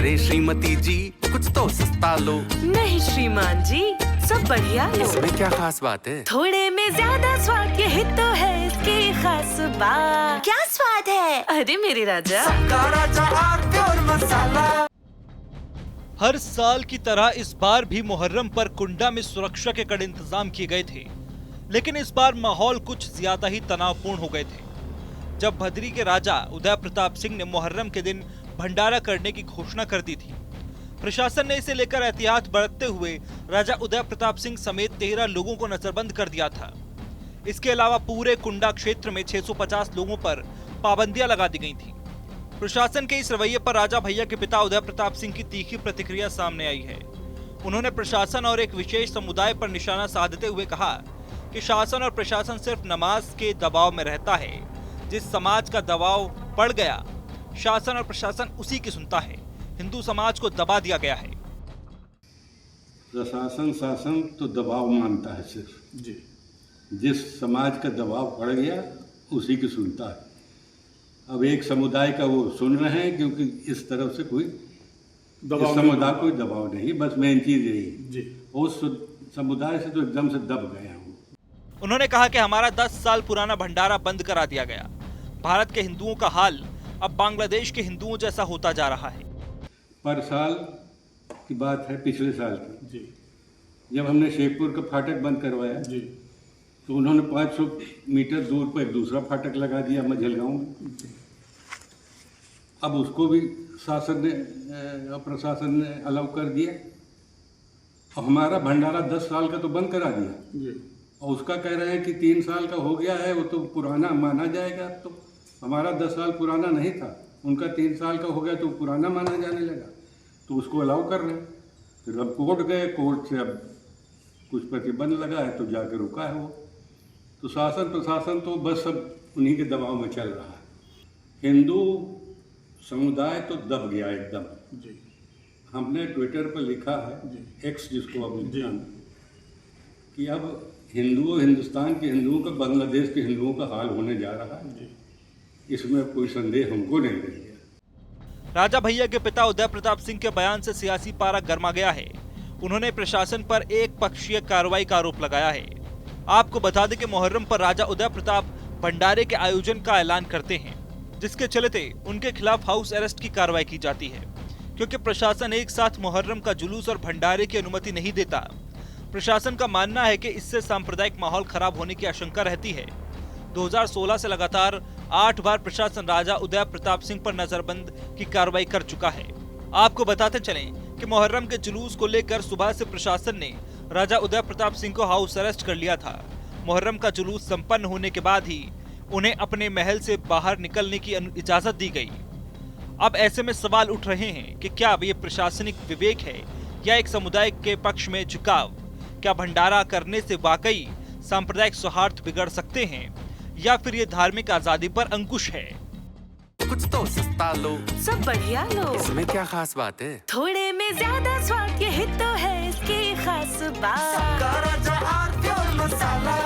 अरे श्रीमती जी, कुछ तो सस्ता लो। नहीं श्रीमान जी, सब बढ़िया लो। इसमें क्या खास बात है? थोड़े में ज्यादा स्वाद, यही तो है इसकी खास बात। क्या स्वाद है? अरे मेरे राजा, राजा आरती और मसाला। हर साल की तरह इस बार भी मुहर्रम पर कुंडा में सुरक्षा के कड़े इंतजाम किए गए थे, लेकिन इस बार माहौल कुछ ज्यादा ही तनावपूर्ण हो गए थे। जब भदरी के राजा उदय प्रताप सिंह ने मुहर्रम के दिन भंडारा करने की घोषणा कर दी थी, प्रशासन ने इसे लेकर एहतियात बरतते हुए राजा उदय प्रताप सिंह समेत 13 लोगों को नजरबंद कर दिया था। इसके अलावा पूरे कुंडा क्षेत्र में 650 लोगों पर पाबंदियां लगा दी गई थी। प्रशासन के इस रवैये पर राजा भैया के पिता उदय प्रताप सिंह की तीखी प्रतिक्रिया सामने आई है। उन्होंने प्रशासन और एक विशेष समुदाय पर निशाना साधते हुए कहा कि शासन और प्रशासन सिर्फ नमाज के दबाव में रहता है। जिस समाज का दबाव पड़ गया, शासन और प्रशासन उसी की सुनता है। हिंदू समाज को दबा दिया गया है। प्रशासन शासन तो दबाव मानता है सिर्फ जी। जिस समाज का दबाव पड़ गया उसी की सुनता है। अब एक समुदाय का वो सुन रहे हैं, क्योंकि इस तरफ से कोई समुदाय कोई दबाव नहीं। बस मेन चीज यही जी। उस समुदाय से तो एकदम से दब गया हूँ। उन्होंने कहा कि हमारा 10 साल पुराना भंडारा बंद करा दिया गया। भारत के हिंदुओं का हाल अब बांग्लादेश के हिंदुओं जैसा होता जा रहा है। पर साल की बात है, पिछले साल की जी, जब हमने शेखपुर का फाटक बंद करवाया जी, तो उन्होंने 500 मीटर दूर पर एक दूसरा फाटक लगा दिया मझलगांव में। अब उसको भी शासन ने प्रशासन ने अलाउ कर दिया और हमारा भंडारा 10 साल का तो बंद करा दिया जी। और उसका कह रहे हैं कि 3 साल का हो गया है, वो तो पुराना माना जाएगा। तो हमारा 10 साल पुराना नहीं था, उनका 3 साल का हो गया तो पुराना माना जाने लगा, तो उसको अलाउ कर रहे हैं। फिर अब कोर्ट गए, कोर्ट से अब कुछ प्रतिबंध लगा है तो जाकर रुका है वो। तो शासन प्रशासन तो बस सब उन्हीं के दबाव में चल रहा है। हिंदू समुदाय तो दब गया एकदम जी। हमने ट्विटर पर लिखा है, एक्स जिसको अब कि अब हिंदुस्तान के हिंदुओं का बांग्लादेश के हिंदुओं का हाल होने जा रहा है जी। इसमें कोई संदेह हमको नहीं रह गया। राजा भैया के पिता उदय प्रताप सिंह के बयान से सियासी पारा गर्मा गया है। उन्होंने प्रशासन पर एक पक्षीय कार्रवाई का आरोप लगाया है। आपको बता दें कि मुहर्रम पर राजा उदय प्रताप भंडारे के आयोजन का ऐलान करते हैं, जिसके चलते उनके खिलाफ हाउस अरेस्ट की कार्रवाई की जाती है, क्योंकि प्रशासन एक साथ मुहर्रम का जुलूस और भंडारे की अनुमति नहीं देता। प्रशासन का मानना है कि इससे सांप्रदायिक माहौल खराब होने की आशंका रहती है। 2016 से लगातार 8 बार प्रशासन राजा उदय प्रताप सिंह पर नजरबंद की कार्रवाई कर चुका है। आपको बताते चलें कि मुहर्रम के जुलूस को लेकर सुबह से प्रशासन ने राजा उदय प्रताप सिंह को हाउस अरेस्ट कर लिया था। मुहर्रम का जुलूस संपन्न होने के बाद ही उन्हें अपने महल से बाहर निकलने की इजाजत दी गई। अब ऐसे में सवाल उठ रहे हैं कि क्या ये प्रशासनिक विवेक है या एक समुदाय के पक्ष में झुकाव? क्या भंडारा करने से वाकई सांप्रदायिक सौहार्द बिगड़ सकते हैं या फिर ये धार्मिक आजादी पर अंकुश है? कुछ तो सस्ता लो, सब बढ़िया लो। इसमें क्या खास बात है? थोड़े में ज्यादा स्वाद, यही तो है इसकी खास बात। राजा आरती और मसाला।